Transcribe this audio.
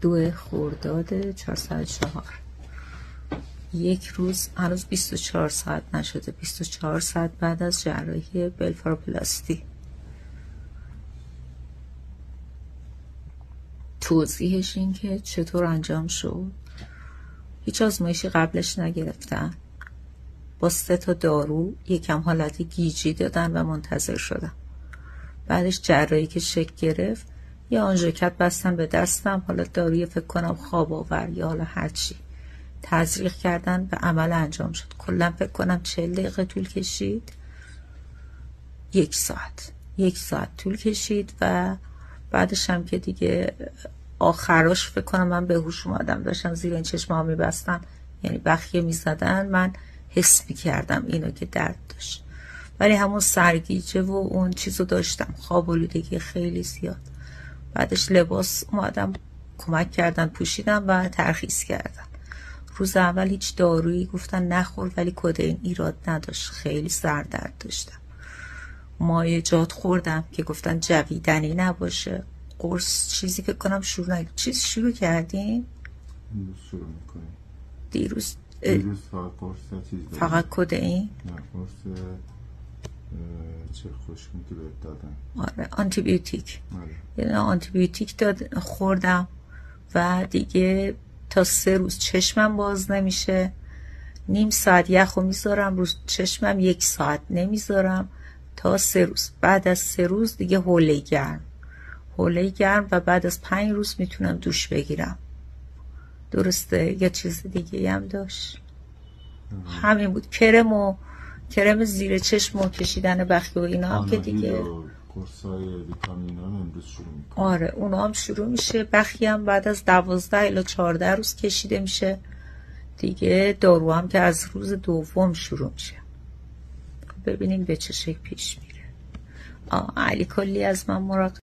2 خرداد 404. یک روز، هنوز 24 ساعت نشده، 24 ساعت بعد از جراحی بلفاروپلاستی. توضیحش این که چطور انجام شد. هیچ آزمایشی قبلش نگرفتن، با 3 تا دارو یکم حالت گیجی دادن و منتظر شدم. بعدش جراحی که شکل گرفت یه آنژیکت بستن به دستم، حالا داروی فکر کنم خواب آور یا حالا هرچی تزریق کردن، به عمل انجام شد. کلا فکر کنم 40 دقیقه طول کشید، 1 ساعت طول کشید و بعدش هم که دیگه آخراش فکر کنم من به هوش اومدم، داشتم زیر این چشم‌ها میبستن، یعنی بخیه میزدن، من حس میکردم اینو که درد داشت، ولی همون سرگیجه و اون چیزو داشتم، خواب آلودگی خیلی زیاد. بعدش لباس اومدم کمک کردن پوشیدم و ترخیص کردن. روز اول هیچ دارویی گفتن نخور، ولی کدئین ایراد نداشت، خیلی سردرد داشتم. مایعات خوردم که گفتن جویدنی نباشه. قرص چیزی فکر کنم چیز شروع کردیم شروع میکنیم دیروز فقط قرص چیز داریم. فقط کدئین؟ نه، قرص چه خوشمون که بهت دادن. آره، آنتیبیوتیک. آره. یه آنتیبیوتیک خوردم و دیگه تا 3 روز چشمم باز نمیشه. نیم ساعت یخو میذارم رو چشمم، 1 ساعت نمیذارم تا 3 روز. بعد از 3 روز دیگه حوله گرم و بعد از 5 روز میتونم دوش بگیرم. درسته؟ یا چیز دیگه هم داشت؟ همین بود. کرم زیر چشم و کشیدن بخیه و اینا هم که دیگه قرصای ویتامین هم امروز شروع میکنه. آره، اونا هم شروع میشه. بخیه هم بعد از 12 الی 14 روز کشیده میشه دیگه. دارو هم که از روز دوم شروع میشه. ببینیم به چه شکل پیش میره. علی کلی از من مراقب